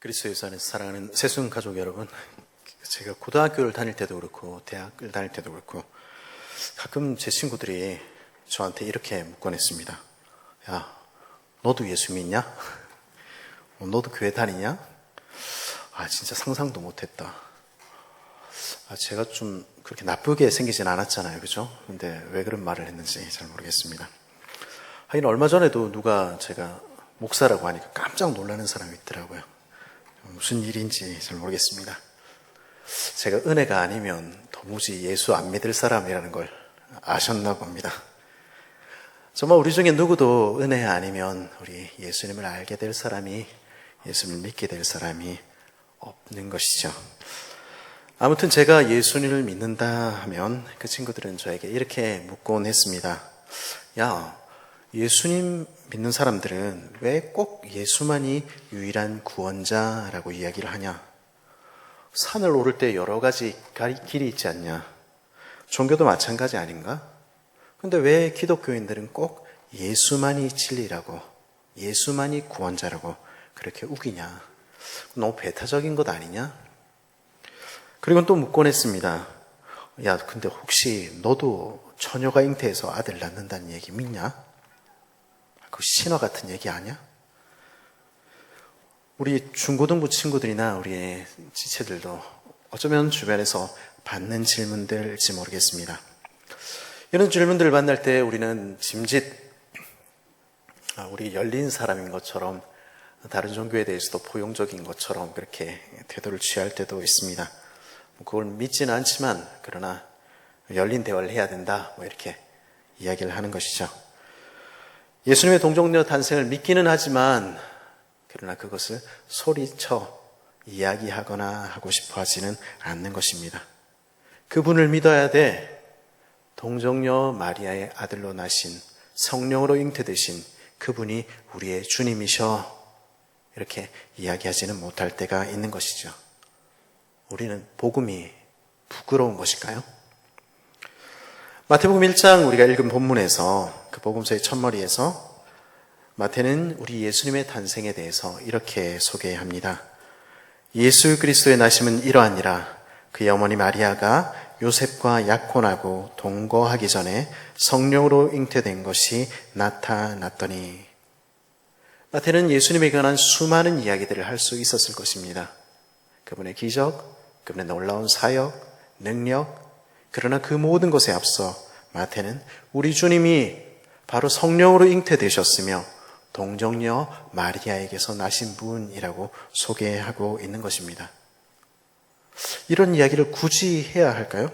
그리스도예수 안에서 사랑하는 새순 가족 여러분, 제가 고등학교를 다닐 때도 그렇고 대학을 다닐 때도 그렇고 가끔 제 친구들이 저한테 이렇게 묻곤 했습니다. 야, 너도 예수 믿냐? 너도 교회 다니냐? 진짜 상상도 못했다. 제가 좀 그렇게 나쁘게 생기진 않았잖아요, 그죠? 근데 왜 그런 말을 했는지 잘 모르겠습니다. 하긴 얼마 전에도 누가 제가 목사라고 하니까 깜짝 놀라는 사람이 있더라고요. 무슨 일인지 잘 모르겠습니다. 제가 은혜가 아니면 도무지 예수 안 믿을 사람이라는 걸 아셨나 봅니다. 정말 우리 중에 누구도 은혜 아니면 우리 예수님을 알게 될 사람이, 예수님을 믿게 될 사람이 없는 것이죠. 아무튼 제가 예수님을 믿는다 하면 그 친구들은 저에게 이렇게 묻곤 했습니다. 야, 예수님 믿는 사람들은 왜 꼭 예수만이 유일한 구원자라고 이야기를 하냐? 산을 오를 때 여러 가지 길이 있지 않냐? 종교도 마찬가지 아닌가? 근데 왜 기독교인들은 꼭 예수만이 진리라고, 예수만이 구원자라고 그렇게 우기냐? 너무 배타적인 것 아니냐? 그리고 또 묻곤 했습니다. 야, 근데 혹시 너도 처녀가 잉태해서 아들 낳는다는 얘기 믿냐? 그 신화 같은 얘기 아니야? 우리 중고등부 친구들이나 우리 지체들도 어쩌면 주변에서 받는 질문들일지 모르겠습니다. 이런 질문들을 만날 때 우리는 짐짓 우리 열린 사람인 것처럼 다른 종교에 대해서도 포용적인 것처럼 그렇게 태도를 취할 때도 있습니다. 그걸 믿지는 않지만 그러나 열린 대화를 해야 된다, 이렇게 이야기를 하는 것이죠. 예수님의 동정녀 탄생을 믿기는 하지만 그러나 그것을 소리쳐 이야기하거나 하고 싶어 하지는 않는 것입니다. 그분을 믿어야 돼. 동정녀 마리아의 아들로 나신 성령으로 잉태되신 그분이 우리의 주님이셔. 이렇게 이야기하지는 못할 때가 있는 것이죠. 우리는 복음이 부끄러운 것일까요? 마태복음 1장 우리가 읽은 본문에서 그 복음서의 첫머리에서 마태는 우리 예수님의 탄생에 대해서 이렇게 소개합니다. 예수 그리스도의 나심은 이러하니라. 그의 어머니 마리아가 요셉과 약혼하고 동거하기 전에 성령으로 잉태된 것이 나타났더니. 마태는 예수님에 관한 수많은 이야기들을 할 수 있었을 것입니다. 그분의 기적, 그분의 놀라운 사역, 능력, 그러나 그 모든 것에 앞서 마태는 우리 주님이 바로 성령으로 잉태되셨으며 동정녀 마리아에게서 나신 분이라고 소개하고 있는 것입니다. 이런 이야기를 굳이 해야 할까요?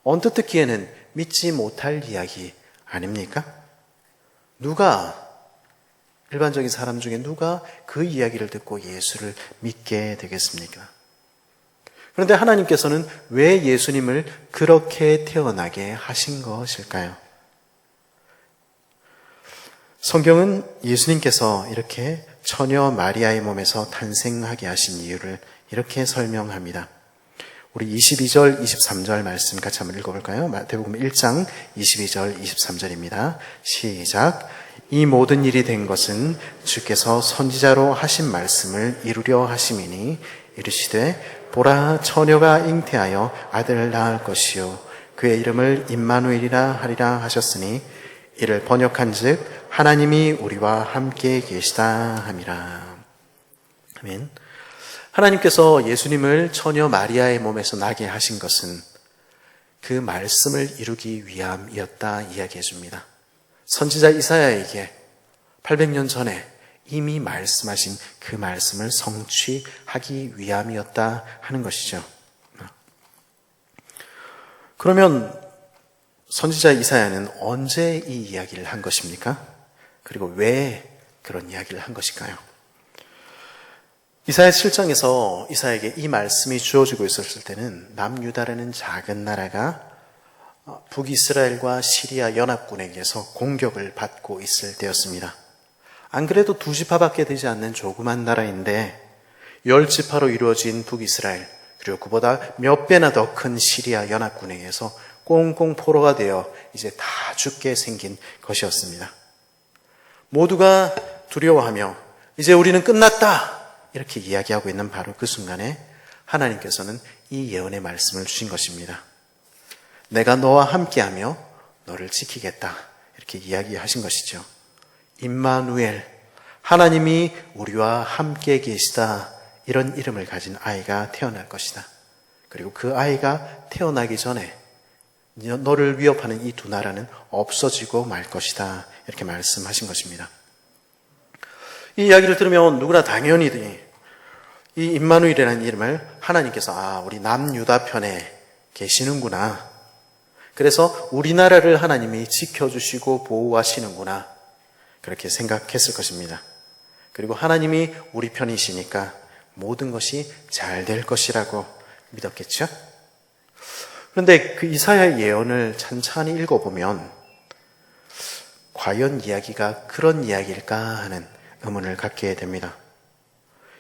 언뜻 듣기에는 믿지 못할 이야기 아닙니까? 일반적인 사람 중에 누가 그 이야기를 듣고 예수를 믿게 되겠습니까? 그런데 하나님께서는 왜 예수님을 그렇게 태어나게 하신 것일까요? 성경은 예수님께서 이렇게 처녀 마리아의 몸에서 탄생하게 하신 이유를 이렇게 설명합니다. 우리 22절, 23절 말씀 같이 한번 읽어볼까요? 마태복음 1장 22절, 23절입니다. 시작. 이 모든 일이 된 것은 주께서 선지자로 하신 말씀을 이루려 하심이니 이르시되 보라, 처녀가 잉태하여 아들을 낳을 것이요 그의 이름을 임마누엘이라 하리라 하셨으니 이를 번역한즉 하나님이 우리와 함께 계시다 함이라. 아멘. 하나님께서 예수님을 처녀 마리아의 몸에서 나게 하신 것은 그 말씀을 이루기 위함이었다 이야기해 줍니다. 선지자 이사야에게 800년 전에 이미 말씀하신 그 말씀을 성취하기 위함이었다 하는 것이죠. 그러면 선지자 이사야는 언제 이 이야기를 한 것입니까? 그리고 왜 그런 이야기를 한 것일까요? 이사야 7장에서 이사야에게 이 말씀이 주어지고 있었을 때는 남유다라는 작은 나라가 북이스라엘과 시리아 연합군에게서 공격을 받고 있을 때였습니다. 안 그래도 2지파밖에 되지 않는 조그만 나라인데 10지파로 이루어진 북이스라엘, 그리고 그보다 몇 배나 더 큰 시리아 연합군에게서 꽁꽁 포로가 되어 이제 다 죽게 생긴 것이었습니다. 모두가 두려워하며 이제 우리는 끝났다, 이렇게 이야기하고 있는 바로 그 순간에 하나님께서는 이 예언의 말씀을 주신 것입니다. 내가 너와 함께하며 너를 지키겠다. 이렇게 이야기하신 것이죠. 임마누엘, 하나님이 우리와 함께 계시다. 이런 이름을 가진 아이가 태어날 것이다. 그리고 그 아이가 태어나기 전에 너를 위협하는 이 두 나라는 없어지고 말 것이다. 이렇게 말씀하신 것입니다. 이 이야기를 들으면 누구나 당연히 이 임마누엘이라는 이름을 하나님께서 우리 남유다 편에 계시는구나. 그래서 우리나라를 하나님이 지켜주시고 보호하시는구나. 그렇게 생각했을 것입니다. 그리고 하나님이 우리 편이시니까 모든 것이 잘 될 것이라고 믿었겠죠? 그런데 그 이사야 예언을 찬찬히 읽어보면 과연 이야기가 그런 이야기일까 하는 의문을 갖게 됩니다.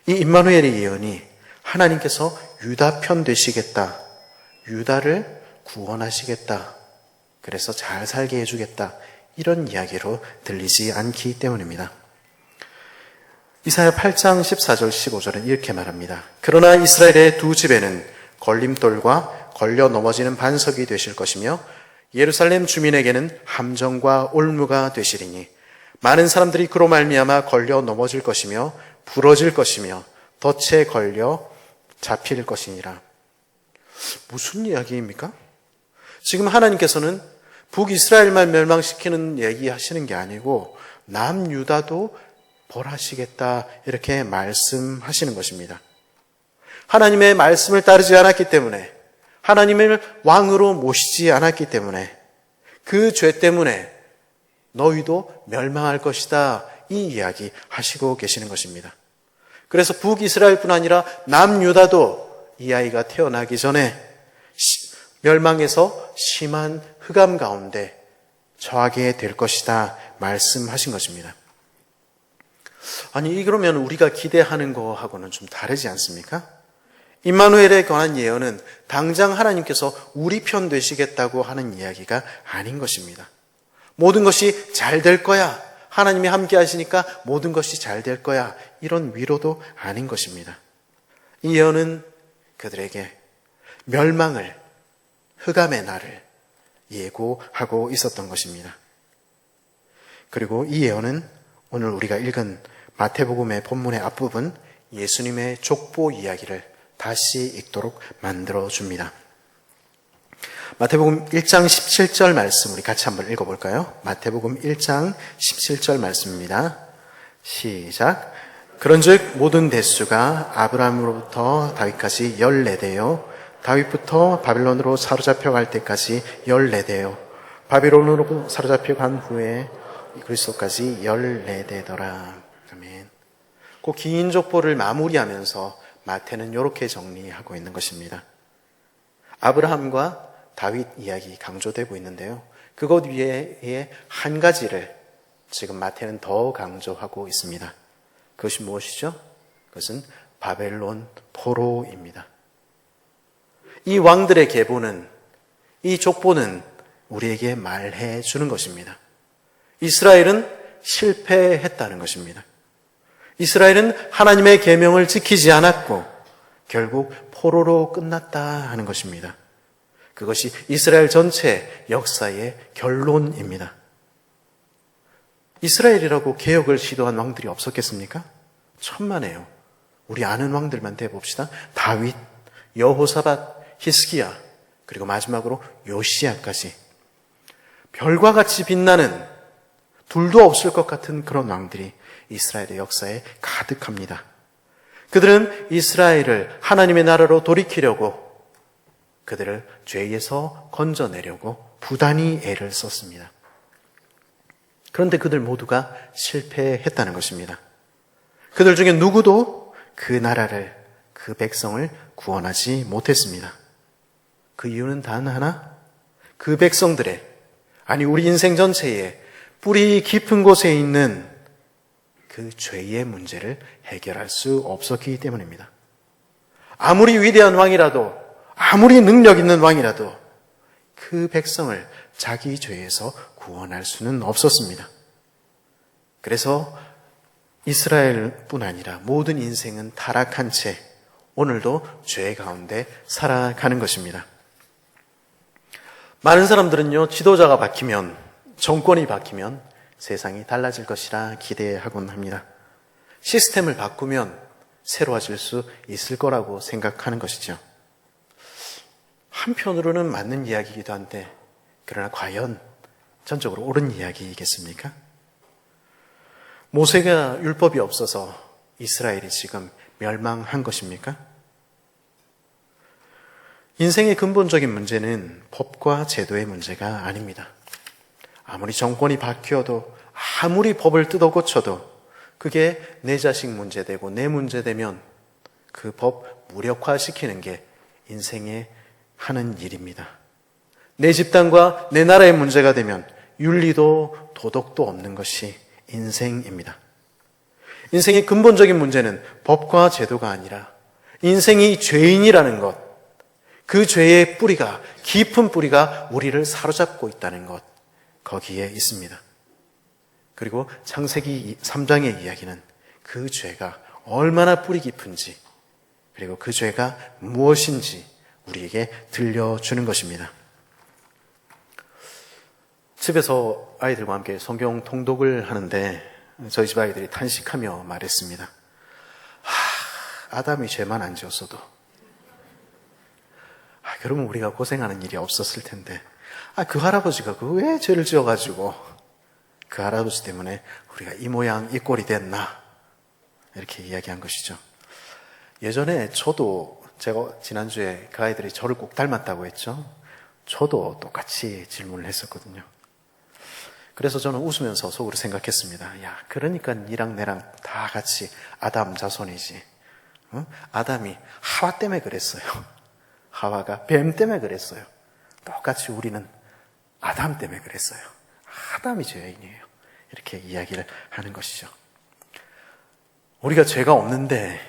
이 임마누엘의 예언이 하나님께서 유다 편 되시겠다. 유다를 구원하시겠다. 그래서 잘 살게 해주겠다. 이런 이야기로 들리지 않기 때문입니다. 이사야 8장 14절 15절은 이렇게 말합니다. 그러나 이스라엘의 두 집에는 걸림돌과 걸려 넘어지는 반석이 되실 것이며 예루살렘 주민에게는 함정과 올무가 되시리니 많은 사람들이 그로 말미암아 걸려 넘어질 것이며 부러질 것이며 덫에 걸려 잡힐 것이니라. 무슨 이야기입니까? 지금 하나님께서는 북이스라엘만 멸망시키는 얘기하시는 게 아니고 남유다도 벌하시겠다 이렇게 말씀하시는 것입니다. 하나님의 말씀을 따르지 않았기 때문에, 하나님을 왕으로 모시지 않았기 때문에, 그 죄 때문에 너희도 멸망할 것이다 이 이야기 하시고 계시는 것입니다. 그래서 북이스라엘뿐 아니라 남유다도 이 아이가 태어나기 전에 멸망해서 심한 흑암 가운데 처하게 될 것이다 말씀하신 것입니다. 아니 그러면 우리가 기대하는 거하고는 좀 다르지 않습니까? 임마누엘에 관한 예언은 당장 하나님께서 우리 편 되시겠다고 하는 이야기가 아닌 것입니다. 모든 것이 잘 될 거야. 하나님이 함께 하시니까 모든 것이 잘 될 거야. 이런 위로도 아닌 것입니다. 이 예언은 그들에게 멸망을, 흑암의 날을 예고하고 있었던 것입니다. 그리고 이 예언은 오늘 우리가 읽은 마태복음의 본문의 앞부분 예수님의 족보 이야기를 다시 읽도록 만들어줍니다. 마태복음 1장 17절 말씀 우리 같이 한번 읽어볼까요? 마태복음 1장 17절 말씀입니다. 시작. 그런즉 모든 대수가 아브라함으로부터 다윗까지 14대요 다윗부터 바빌론으로 사로잡혀 갈 때까지 14대요 바빌론으로 사로잡혀 간 후에 그리스도까지 14대더라. 아멘. 그 긴 족보를 마무리하면서 마태는 이렇게 정리하고 있는 것입니다. 아브라함과 다윗 이야기 강조되고 있는데요. 그것 위에 한 가지를 지금 마태는 더 강조하고 있습니다. 그것이 무엇이죠? 그것은 바벨론 포로입니다. 이 왕들의 계보는, 이 족보는 우리에게 말해 주는 것입니다. 이스라엘은 실패했다는 것입니다. 이스라엘은 하나님의 계명을 지키지 않았고 결국 포로로 끝났다 하는 것입니다. 그것이 이스라엘 전체 역사의 결론입니다. 이스라엘이라고 개혁을 시도한 왕들이 없었겠습니까? 천만에요. 우리 아는 왕들만 대봅시다. 다윗, 여호사밧, 히스기야, 그리고 마지막으로 요시야까지 별과 같이 빛나는 둘도 없을 것 같은 그런 왕들이 이스라엘의 역사에 가득합니다. 그들은 이스라엘을 하나님의 나라로 돌이키려고, 그들을 죄에서 건져내려고 부단히 애를 썼습니다. 그런데 그들 모두가 실패했다는 것입니다. 그들 중에 누구도 그 나라를, 그 백성을 구원하지 못했습니다. 그 이유는 단 하나, 그 백성들의, 아니 우리 인생 전체에 뿌리 깊은 곳에 있는 그 죄의 문제를 해결할 수 없었기 때문입니다. 아무리 위대한 왕이라도, 아무리 능력 있는 왕이라도 그 백성을 자기 죄에서 구원할 수는 없었습니다. 그래서 이스라엘뿐 아니라 모든 인생은 타락한 채 오늘도 죄 가운데 살아가는 것입니다. 많은 사람들은요, 지도자가 바뀌면, 정권이 바뀌면 세상이 달라질 것이라 기대하곤 합니다. 시스템을 바꾸면 새로워질 수 있을 거라고 생각하는 것이죠. 한편으로는 맞는 이야기이기도 한데, 그러나 과연 전적으로 옳은 이야기이겠습니까? 모세가 율법이 없어서 이스라엘이 지금 멸망한 것입니까? 인생의 근본적인 문제는 법과 제도의 문제가 아닙니다. 아무리 정권이 바뀌어도, 아무리 법을 뜯어 고쳐도 그게 내 자식 문제되고 내 문제되면 그 법 무력화시키는 게 인생의 하는 일입니다. 내 집단과 내 나라의 문제가 되면 윤리도 도덕도 없는 것이 인생입니다. 인생의 근본적인 문제는 법과 제도가 아니라 인생이 죄인이라는 것, 그 죄의 뿌리가, 깊은 뿌리가 우리를 사로잡고 있다는 것, 거기에 있습니다. 그리고 창세기 3장의 이야기는 그 죄가 얼마나 뿌리 깊은지, 그리고 그 죄가 무엇인지 우리에게 들려주는 것입니다. 집에서 아이들과 함께 성경 통독을 하는데 저희 집 아이들이 탄식하며 말했습니다. 아담이 죄만 안 지었어도 그러면 우리가 고생하는 일이 없었을 텐데 그 할아버지가 왜 죄를 지어가지고 그 할아버지 때문에 우리가 이 모양 이 꼴이 됐나, 이렇게 이야기한 것이죠. 예전에 저도, 제가 지난주에 그 아이들이 저를 꼭 닮았다고 했죠. 저도 똑같이 질문을 했었거든요. 그래서 저는 웃으면서 속으로 생각했습니다. 야, 그러니까 니랑 내랑 다 같이 아담 자손이지. 아담이 하와 때문에 그랬어요. 하와가 뱀 때문에 그랬어요. 똑같이 우리는 아담 때문에 그랬어요. 아담이 죄인이에요. 이렇게 이야기를 하는 것이죠. 우리가 죄가 없는데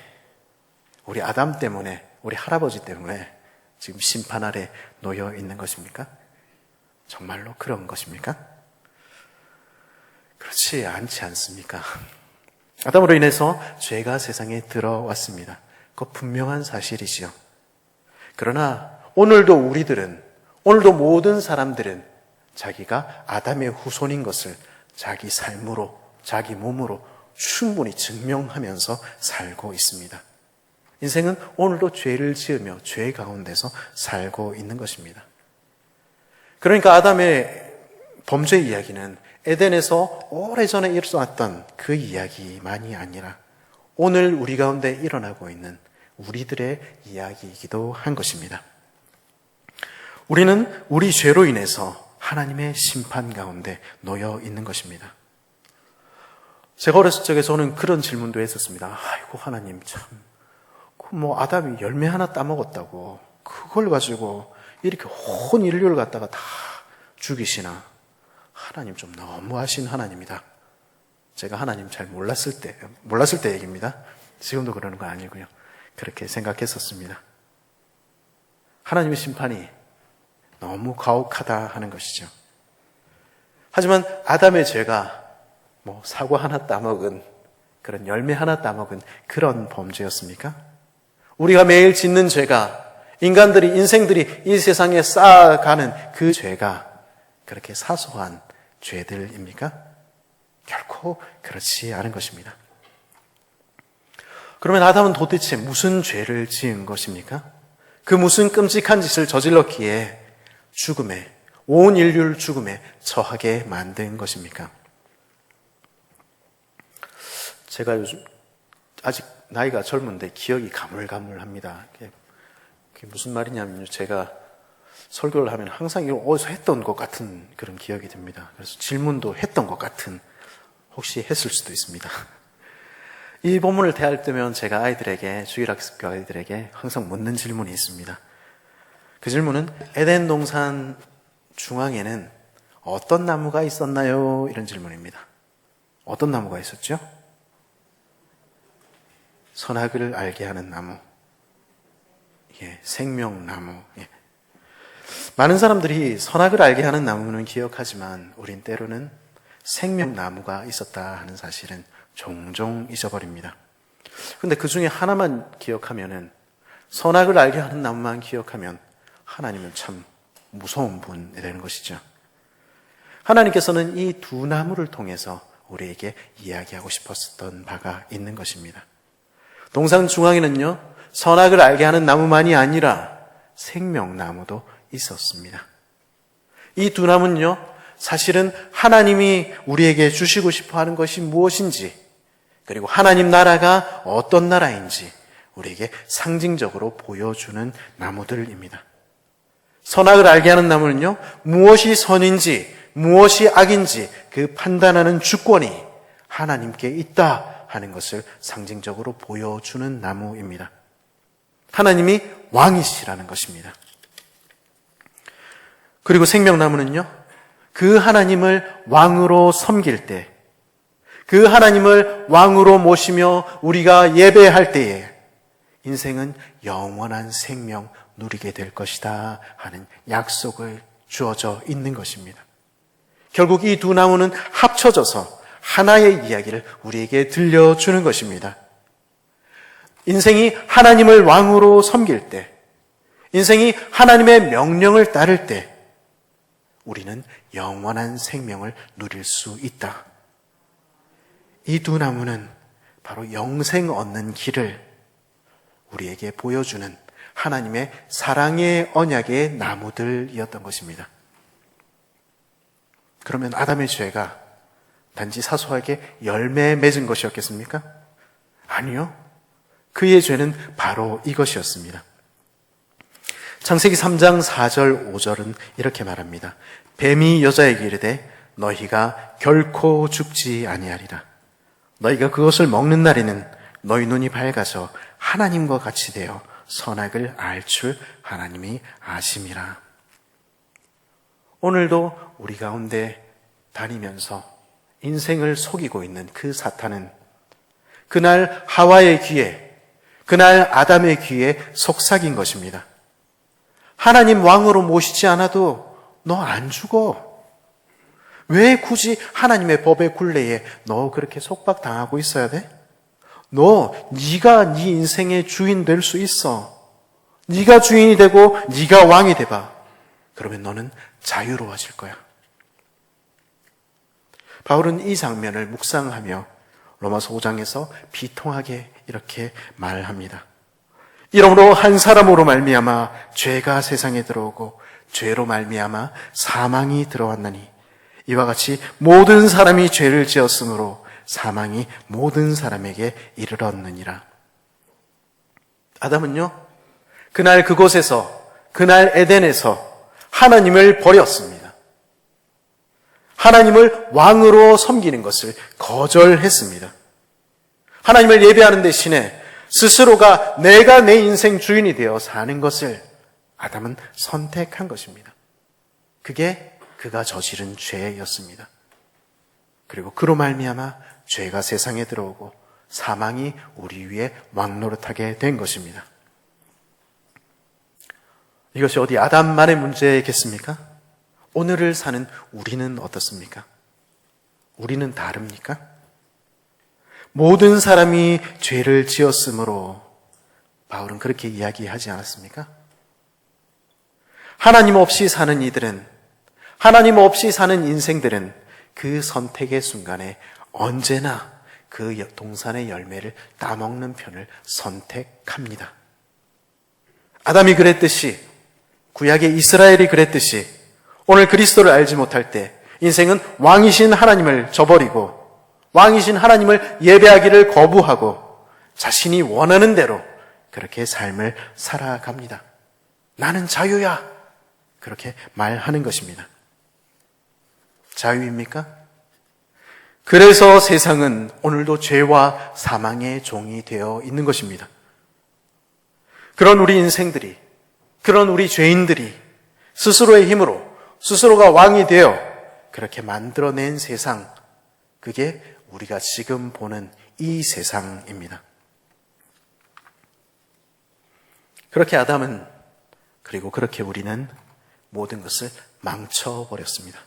우리 아담 때문에, 우리 할아버지 때문에 지금 심판 아래 놓여 있는 것입니까? 정말로 그런 것입니까? 그렇지 않지 않습니까? 아담으로 인해서 죄가 세상에 들어왔습니다. 그거 분명한 사실이지요. 그러나 오늘도 우리들은, 오늘도 모든 사람들은 자기가 아담의 후손인 것을 자기 삶으로, 자기 몸으로 충분히 증명하면서 살고 있습니다. 인생은 오늘도 죄를 지으며 죄 가운데서 살고 있는 것입니다. 그러니까 아담의 범죄 이야기는 에덴에서 오래전에 일어났던 그 이야기만이 아니라 오늘 우리 가운데 일어나고 있는 우리들의 이야기이기도 한 것입니다. 우리는 우리 죄로 인해서 하나님의 심판 가운데 놓여 있는 것입니다. 제가 어렸을 적에 저는 그런 질문도 했었습니다. 아이고 하나님 참, 아담이 열매 하나 따먹었다고 그걸 가지고 이렇게 온 인류를 갖다가 다 죽이시나? 하나님 좀 너무하신 하나님이다. 제가 하나님 잘 몰랐을 때 얘기입니다. 지금도 그러는 거 아니고요. 그렇게 생각했었습니다. 하나님의 심판이 너무 가혹하다 하는 것이죠. 하지만 아담의 죄가 사과 하나 따먹은, 그런 열매 하나 따먹은 그런 범죄였습니까? 우리가 매일 짓는 죄가, 인생들이 이 세상에 쌓아가는 그 죄가 그렇게 사소한 죄들입니까? 결코 그렇지 않은 것입니다. 그러면 아담은 도대체 무슨 죄를 지은 것입니까? 그 무슨 끔찍한 짓을 저질렀기에 온 인류를 죽음에 처하게 만든 것입니까? 제가 요즘 아직 나이가 젊은데 기억이 가물가물합니다. 그게 무슨 말이냐면요, 제가 설교를 하면 항상 이걸 어디서 했던 것 같은 그런 기억이 듭니다. 그래서 질문도 했던 것 같은, 혹시 했을 수도 있습니다. 이 본문을 대할 때면 제가 주일학습교 아이들에게 항상 묻는 질문이 있습니다. 그 질문은 에덴 동산 중앙에는 어떤 나무가 있었나요? 이런 질문입니다. 어떤 나무가 있었죠? 선악을 알게 하는 나무. 생명나무. 많은 사람들이 선악을 알게 하는 나무는 기억하지만 우린 때로는 생명나무가 있었다 하는 사실은 종종 잊어버립니다. 근데 그 중에 하나만 기억하면은, 선악을 알게 하는 나무만 기억하면 하나님은 참 무서운 분이 되는 것이죠. 하나님께서는 이 두 나무를 통해서 우리에게 이야기하고 싶었던 바가 있는 것입니다. 동산 중앙에는요, 선악을 알게 하는 나무만이 아니라 생명나무도 있었습니다. 이 두 나무는요, 사실은 하나님이 우리에게 주시고 싶어 하는 것이 무엇인지, 그리고 하나님 나라가 어떤 나라인지 우리에게 상징적으로 보여주는 나무들입니다. 선악을 알게 하는 나무는요, 무엇이 선인지 무엇이 악인지 그 판단하는 주권이 하나님께 있다 하는 것을 상징적으로 보여주는 나무입니다. 하나님이 왕이시라는 것입니다. 그리고 생명나무는요, 그 하나님을 왕으로 섬길 때, 그 하나님을 왕으로 모시며 우리가 예배할 때에 인생은 영원한 생명 누리게 될 것이다 하는 약속을 주어져 있는 것입니다. 결국 이 두 나무는 합쳐져서 하나의 이야기를 우리에게 들려주는 것입니다. 인생이 하나님을 왕으로 섬길 때, 인생이 하나님의 명령을 따를 때 우리는 영원한 생명을 누릴 수 있다. 이 두 나무는 바로 영생 얻는 길을 우리에게 보여주는 하나님의 사랑의 언약의 나무들이었던 것입니다. 그러면 아담의 죄가 단지 사소하게 열매 맺은 것이었겠습니까? 아니요. 그의 죄는 바로 이것이었습니다. 창세기 3장 4절 5절은 이렇게 말합니다. 뱀이 여자에게 이르되 너희가 결코 죽지 아니하리라. 너희가 그것을 먹는 날에는 너희 눈이 밝아서 하나님과 같이 되어 선악을 알 줄 하나님이 아심이라. 오늘도 우리 가운데 다니면서 인생을 속이고 있는 그 사탄은 그날 하와의 귀에, 그날 아담의 귀에 속삭인 것입니다. 하나님 왕으로 모시지 않아도 너 안 죽어. 왜 굳이 하나님의 법의 굴레에 너 그렇게 속박당하고 있어야 돼? 네가 네 인생의 주인 될 수 있어. 네가 주인이 되고 네가 왕이 돼봐. 그러면 너는 자유로워질 거야. 바울은 이 장면을 묵상하며 로마서 5장에서 비통하게 이렇게 말합니다. 이러므로 한 사람으로 말미암아 죄가 세상에 들어오고 죄로 말미암아 사망이 들어왔나니 이와 같이 모든 사람이 죄를 지었으므로 사망이 모든 사람에게 이르렀느니라. 아담은요, 그날 그곳에서, 그날 에덴에서 하나님을 버렸습니다. 하나님을 왕으로 섬기는 것을 거절했습니다. 하나님을 예배하는 대신에 스스로가 내가 내 인생 주인이 되어 사는 것을 아담은 선택한 것입니다. 그게 그가 저지른 죄였습니다. 그리고 그로 말미암아 죄가 세상에 들어오고 사망이 우리 위에 왕노릇하게 된 것입니다. 이것이 어디 아담만의 문제겠습니까? 오늘을 사는 우리는 어떻습니까? 우리는 다릅니까? 모든 사람이 죄를 지었으므로 바울은 그렇게 이야기하지 않았습니까? 하나님 없이 사는 이들은, 하나님 없이 사는 인생들은 그 선택의 순간에 언제나 그 동산의 열매를 따먹는 편을 선택합니다. 아담이 그랬듯이, 구약의 이스라엘이 그랬듯이 오늘 그리스도를 알지 못할 때 인생은 왕이신 하나님을 저버리고 왕이신 하나님을 예배하기를 거부하고 자신이 원하는 대로 그렇게 삶을 살아갑니다. 나는 자유야. 그렇게 말하는 것입니다. 자유입니까? 그래서 세상은 오늘도 죄와 사망의 종이 되어 있는 것입니다. 그런 우리 인생들이, 그런 우리 죄인들이 스스로의 힘으로 스스로가 왕이 되어 그렇게 만들어낸 세상, 그게 우리가 지금 보는 이 세상입니다. 그렇게 아담은, 그리고 그렇게 우리는 모든 것을 망쳐버렸습니다.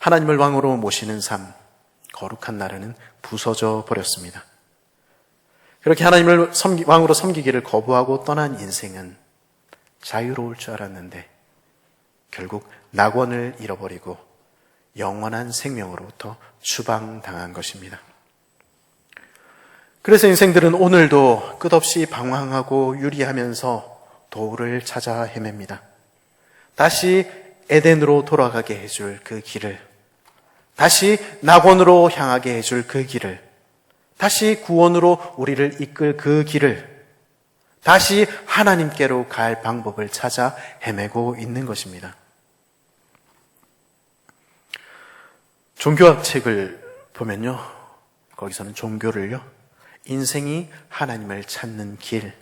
하나님을 왕으로 모시는 삶, 거룩한 나라는 부서져 버렸습니다. 그렇게 하나님을 왕으로 섬기기를 거부하고 떠난 인생은 자유로울 줄 알았는데 결국 낙원을 잃어버리고 영원한 생명으로부터 추방당한 것입니다. 그래서 인생들은 오늘도 끝없이 방황하고 유리하면서 도를 찾아 헤맵니다. 다시 에덴으로 돌아가게 해줄 그 길을, 다시 낙원으로 향하게 해줄 그 길을, 다시 구원으로 우리를 이끌 그 길을, 다시 하나님께로 갈 방법을 찾아 헤매고 있는 것입니다. 종교학 책을 보면요, 거기서는 종교를요, 인생이 하나님을 찾는 길,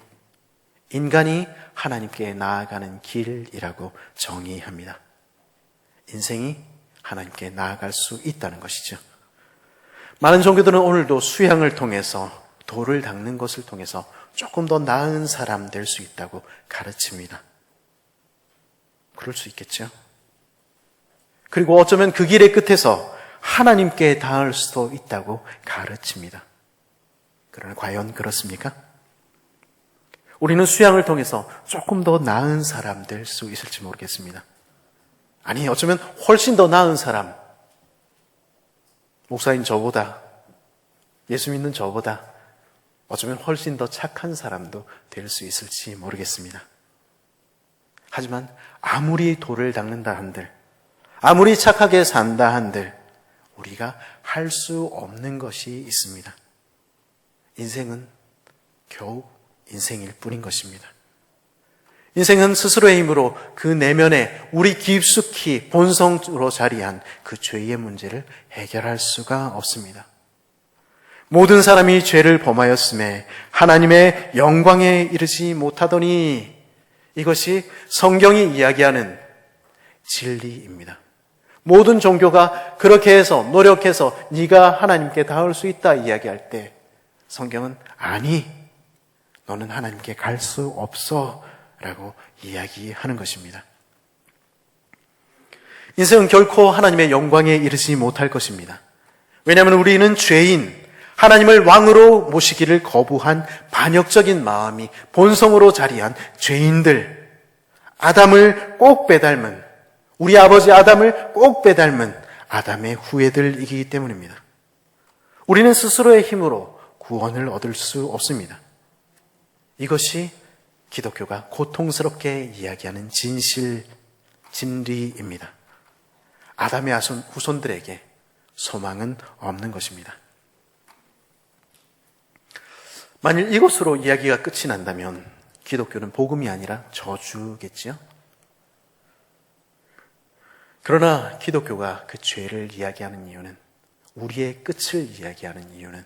인간이 하나님께 나아가는 길이라고 정의합니다. 인생이 하나님께 나아갈 수 있다는 것이죠. 많은 종교들은 오늘도 수양을 통해서, 도를 닦는 것을 통해서 조금 더 나은 사람 될 수 있다고 가르칩니다. 그럴 수 있겠죠. 그리고 어쩌면 그 길의 끝에서 하나님께 닿을 수도 있다고 가르칩니다. 그러나 과연 그렇습니까? 우리는 수양을 통해서 조금 더 나은 사람 될 수 있을지 모르겠습니다. 아니, 어쩌면 훨씬 더 나은 사람, 목사인 저보다, 예수 믿는 저보다 어쩌면 훨씬 더 착한 사람도 될 수 있을지 모르겠습니다. 하지만 아무리 도를 닦는다 한들, 아무리 착하게 산다 한들 우리가 할 수 없는 것이 있습니다. 인생은 겨우 인생일 뿐인 것입니다. 인생은 스스로의 힘으로 그 내면에 우리 깊숙이 본성으로 자리한 그 죄의 문제를 해결할 수가 없습니다. 모든 사람이 죄를 범하였음에 하나님의 영광에 이르지 못하더니, 이것이 성경이 이야기하는 진리입니다. 모든 종교가 그렇게 해서 노력해서 네가 하나님께 닿을 수 있다 이야기할 때 성경은 아니, 너는 하나님께 갈 수 없어 라고 이야기하는 것입니다. 인생은 결코 하나님의 영광에 이르지 못할 것입니다. 왜냐하면 우리는 죄인, 하나님을 왕으로 모시기를 거부한 반역적인 마음이 본성으로 자리한 죄인들, 아담을 꼭 빼닮은, 우리 아버지 아담을 꼭 빼닮은 아담의 후예들이기 때문입니다. 우리는 스스로의 힘으로 구원을 얻을 수 없습니다. 이것이 기독교가 고통스럽게 이야기하는 진리입니다. 아담의 후손들에게 소망은 없는 것입니다. 만일 이것으로 이야기가 끝이 난다면 기독교는 복음이 아니라 저주겠지요? 그러나 기독교가 그 죄를 이야기하는 이유는, 우리의 끝을 이야기하는 이유는,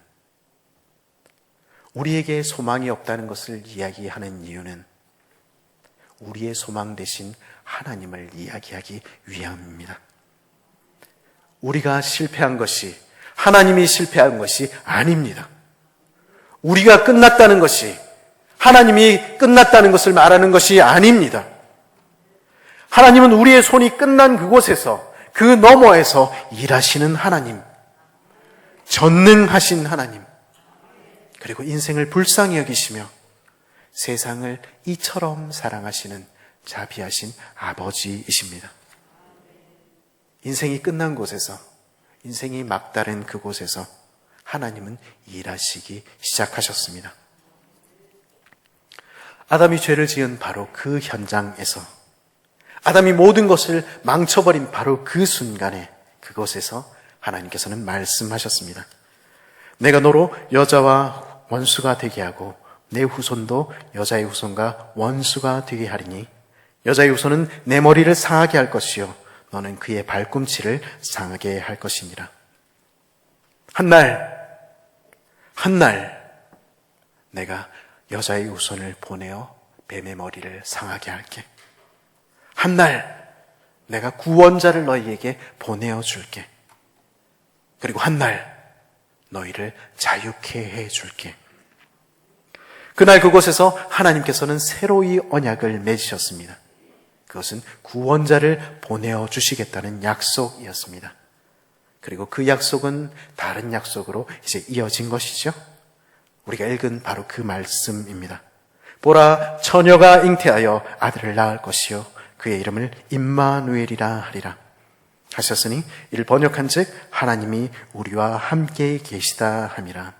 우리에게 소망이 없다는 것을 이야기하는 이유는 우리의 소망 대신 하나님을 이야기하기 위함입니다. 우리가 실패한 것이 하나님이 실패한 것이 아닙니다. 우리가 끝났다는 것이 하나님이 끝났다는 것을 말하는 것이 아닙니다. 하나님은 우리의 손이 끝난 그곳에서, 그 너머에서 일하시는 하나님, 전능하신 하나님, 그리고 인생을 불쌍히 여기시며 세상을 이처럼 사랑하시는 자비하신 아버지이십니다. 인생이 끝난 곳에서, 인생이 막다른 그곳에서 하나님은 일하시기 시작하셨습니다. 아담이 죄를 지은 바로 그 현장에서, 아담이 모든 것을 망쳐버린 바로 그 순간에, 그곳에서 하나님께서는 말씀하셨습니다. 내가 너로 여자와 원수가 되게 하고 내 후손도 여자의 후손과 원수가 되게 하리니 여자의 후손은 내 머리를 상하게 할 것이요 너는 그의 발꿈치를 상하게 할 것이니라. 한날 내가 여자의 후손을 보내어 뱀의 머리를 상하게 할게. 한날 내가 구원자를 너희에게 보내어 줄게. 그리고 한날 너희를 자유케 해줄게. 그날 그곳에서 하나님께서는 새로이 언약을 맺으셨습니다. 그것은 구원자를 보내어 주시겠다는 약속이었습니다. 그리고 그 약속은 다른 약속으로 이제 이어진 것이죠. 우리가 읽은 바로 그 말씀입니다. 보라, 처녀가 잉태하여 아들을 낳을 것이요 그의 이름을 임마누엘이라 하리라 하셨으니 이를 번역한즉 하나님이 우리와 함께 계시다 함이라.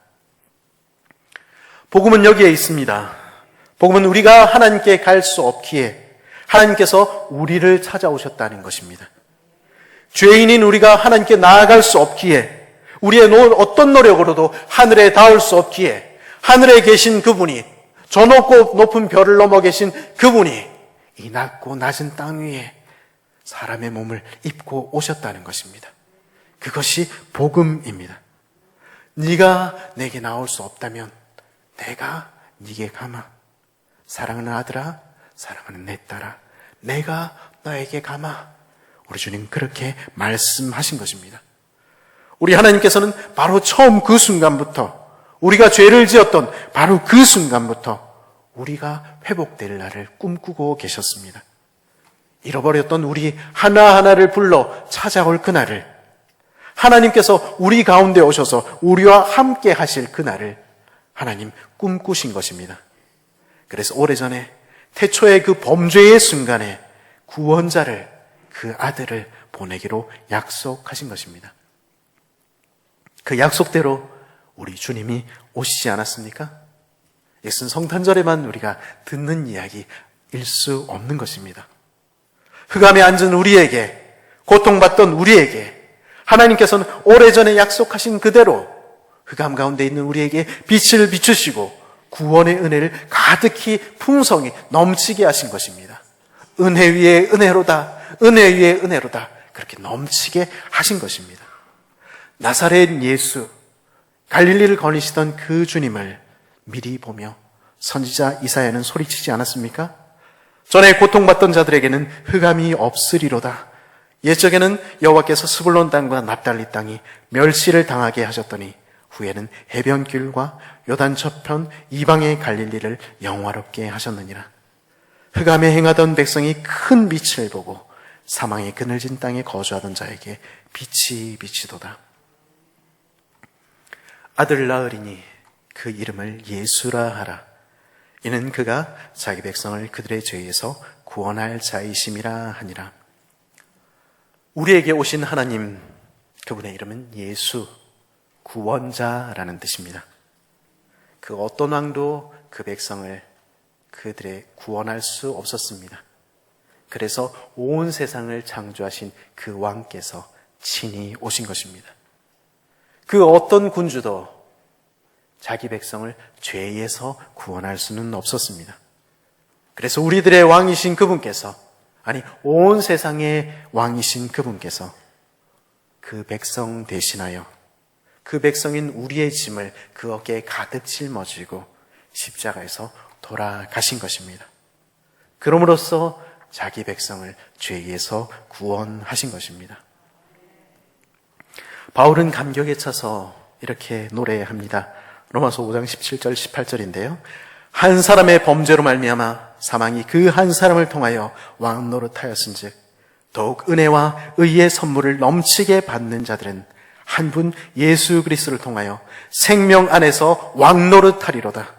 복음은 여기에 있습니다. 복음은 우리가 하나님께 갈 수 없기에 하나님께서 우리를 찾아오셨다는 것입니다. 죄인인 우리가 하나님께 나아갈 수 없기에, 우리의 어떤 노력으로도 하늘에 닿을 수 없기에 하늘에 계신 그분이, 저 높고 높은 별을 넘어 계신 그분이 이 낮고 낮은 땅 위에 사람의 몸을 입고 오셨다는 것입니다. 그것이 복음입니다. 네가 내게 나올 수 없다면 내가 네게 가마. 사랑하는 아들아, 사랑하는 내 딸아, 내가 너에게 가마. 우리 주님 그렇게 말씀하신 것입니다. 우리 하나님께서는 바로 처음 그 순간부터, 우리가 죄를 지었던 바로 그 순간부터 우리가 회복될 날을 꿈꾸고 계셨습니다. 잃어버렸던 우리 하나하나를 불러 찾아올 그날을, 하나님께서 우리 가운데 오셔서 우리와 함께 하실 그날을 하나님 꿈꾸신 것입니다. 그래서 오래전에 태초의 그 범죄의 순간에 구원자를, 그 아들을 보내기로 약속하신 것입니다. 그 약속대로 우리 주님이 오시지 않았습니까? 이것은 성탄절에만 우리가 듣는 이야기일 수 없는 것입니다. 흑암에 앉은 우리에게, 고통받던 우리에게 하나님께서는 오래전에 약속하신 그대로 흑암 가운데 있는 우리에게 빛을 비추시고 구원의 은혜를 가득히 풍성히 넘치게 하신 것입니다. 은혜 위에 은혜로다, 은혜 위에 은혜로다, 그렇게 넘치게 하신 것입니다. 나사렛 예수, 갈릴리를 거니시던 그 주님을 미리 보며 선지자 이사야는 소리치지 않았습니까? 전에 고통받던 자들에게는 흑암이 없으리로다. 옛적에는 여호와께서 스불론 땅과 납달리 땅이 멸시를 당하게 하셨더니 후에는 해변길과 요단 저편 이방의 갈릴리를 영화롭게 하셨느니라. 흑암에 행하던 백성이 큰 빛을 보고 사망의 그늘진 땅에 거주하던 자에게 빛이 비치도다. 아들 낳으리니 그 이름을 예수라 하라. 이는 그가 자기 백성을 그들의 죄에서 구원할 자이심이라 하니라. 우리에게 오신 하나님, 그분의 이름은 예수, 구원자라는 뜻입니다. 그 어떤 왕도 그 백성을 그들의 구원할 수 없었습니다. 그래서 온 세상을 창조하신 그 왕께서 친히 오신 것입니다. 그 어떤 군주도 자기 백성을 죄에서 구원할 수는 없었습니다. 그래서 우리들의 왕이신 그분께서, 아니 온 세상의 왕이신 그분께서 그 백성 대신하여 그 백성인 우리의 짐을 그 어깨에 가득 짊어지고 십자가에서 돌아가신 것입니다. 그럼으로써 자기 백성을 죄에서 구원하신 것입니다. 바울은 감격에 차서 이렇게 노래합니다. 로마서 5장 17절 18절인데요. 한 사람의 범죄로 말미암아 사망이 그 한 사람을 통하여 왕 노릇하였은즉 더욱 은혜와 의의 선물을 넘치게 받는 자들은 한 분 예수 그리스도를 통하여 생명 안에서 왕 노릇하리로다.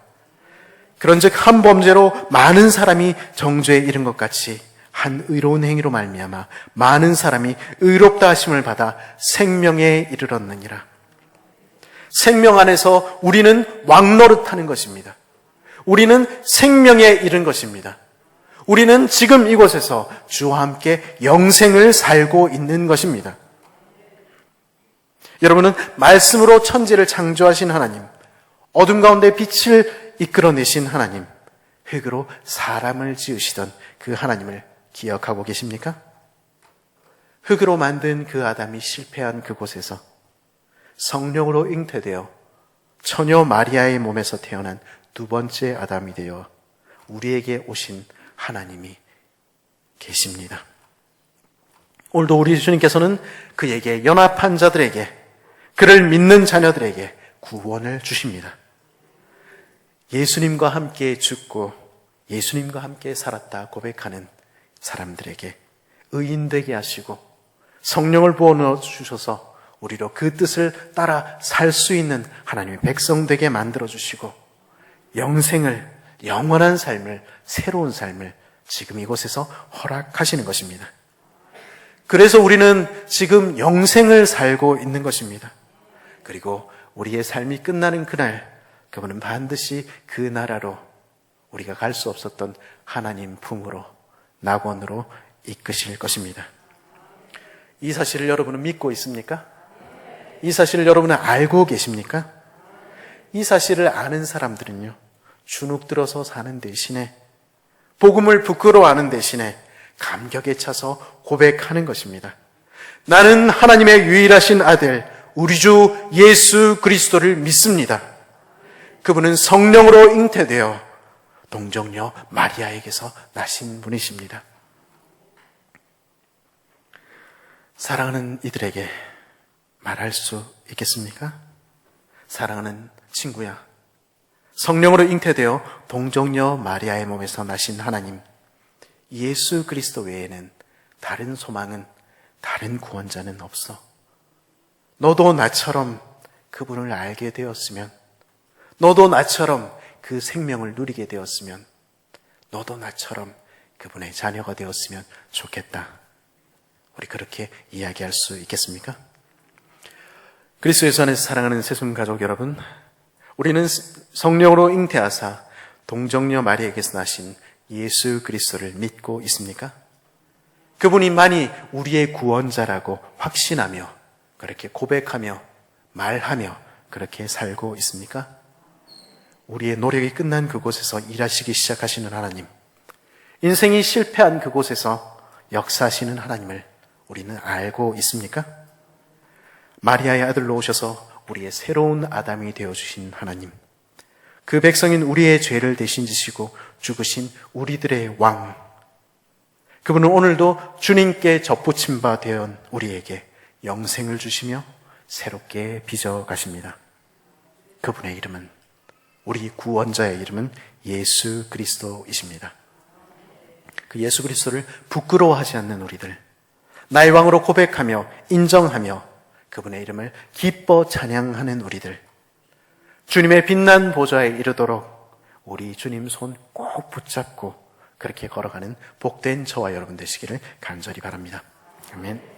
그런즉 한 범죄로 많은 사람이 정죄에 이른 것 같이 한 의로운 행위로 말미암아 많은 사람이 의롭다 하심을 받아 생명에 이르렀느니라. 생명 안에서 우리는 왕 노릇하는 것입니다. 우리는 생명에 이른 것입니다. 우리는 지금 이곳에서 주와 함께 영생을 살고 있는 것입니다. 여러분은 말씀으로 천지를 창조하신 하나님, 어둠 가운데 빛을 이끌어내신 하나님, 흙으로 사람을 지으시던 그 하나님을 기억하고 계십니까? 흙으로 만든 그 아담이 실패한 그곳에서 성령으로 잉태되어 처녀 마리아의 몸에서 태어난 두 번째 아담이 되어 우리에게 오신 하나님이 계십니다. 오늘도 우리 주님께서는 그에게 연합한 자들에게, 그를 믿는 자녀들에게 구원을 주십니다. 예수님과 함께 죽고 예수님과 함께 살았다 고백하는 사람들에게 의인 되게 하시고 성령을 부어 주셔서 우리로 그 뜻을 따라 살 수 있는 하나님의 백성 되게 만들어주시고 영생을, 영원한 삶을, 새로운 삶을 지금 이곳에서 허락하시는 것입니다. 그래서 우리는 지금 영생을 살고 있는 것입니다. 그리고 우리의 삶이 끝나는 그날, 그분은 반드시 그 나라로 우리가 갈 수 없었던 하나님 품으로, 낙원으로 이끄실 것입니다. 이 사실을 여러분은 믿고 있습니까? 이 사실을 여러분은 알고 계십니까? 이 사실을 아는 사람들은요, 주눅 들어서 사는 대신에, 복음을 부끄러워하는 대신에 감격에 차서 고백하는 것입니다. 나는 하나님의 유일하신 아들, 우리 주 예수 그리스도를 믿습니다. 그분은 성령으로 잉태되어 동정녀 마리아에게서 나신 분이십니다. 사랑하는 이들에게 말할 수 있겠습니까? 사랑하는 친구야, 성령으로 잉태되어 동정녀 마리아의 몸에서 나신 하나님, 예수 그리스도 외에는 다른 소망은, 다른 구원자는 없어. 너도 나처럼 그분을 알게 되었으면, 너도 나처럼 그 생명을 누리게 되었으면, 너도 나처럼 그분의 자녀가 되었으면 좋겠다. 우리 그렇게 이야기할 수 있겠습니까? 그리스도예수 안에서 사랑하는 새순 가족 여러분, 우리는 성령으로 잉태하사 동정녀 마리아에게서 나신 예수 그리스도를 믿고 있습니까? 그분이 만이 우리의 구원자라고 확신하며 그렇게 고백하며 말하며 그렇게 살고 있습니까? 우리의 노력이 끝난 그곳에서 일하시기 시작하시는 하나님, 인생이 실패한 그곳에서 역사하시는 하나님을 우리는 알고 있습니까? 마리아의 아들로 오셔서 우리의 새로운 아담이 되어주신 하나님, 그 백성인 우리의 죄를 대신 지시고 죽으신 우리들의 왕, 그분은 오늘도 주님께 접붙임 바 되어 우리에게 영생을 주시며 새롭게 빚어 가십니다. 그분의 이름은, 우리 구원자의 이름은 예수 그리스도이십니다. 그 예수 그리스도를 부끄러워하지 않는 우리들, 나의 왕으로 고백하며 인정하며 그분의 이름을 기뻐 찬양하는 우리들, 주님의 빛난 보좌에 이르도록 우리 주님 손 꼭 붙잡고 그렇게 걸어가는 복된 저와 여러분 되시기를 간절히 바랍니다. 아멘.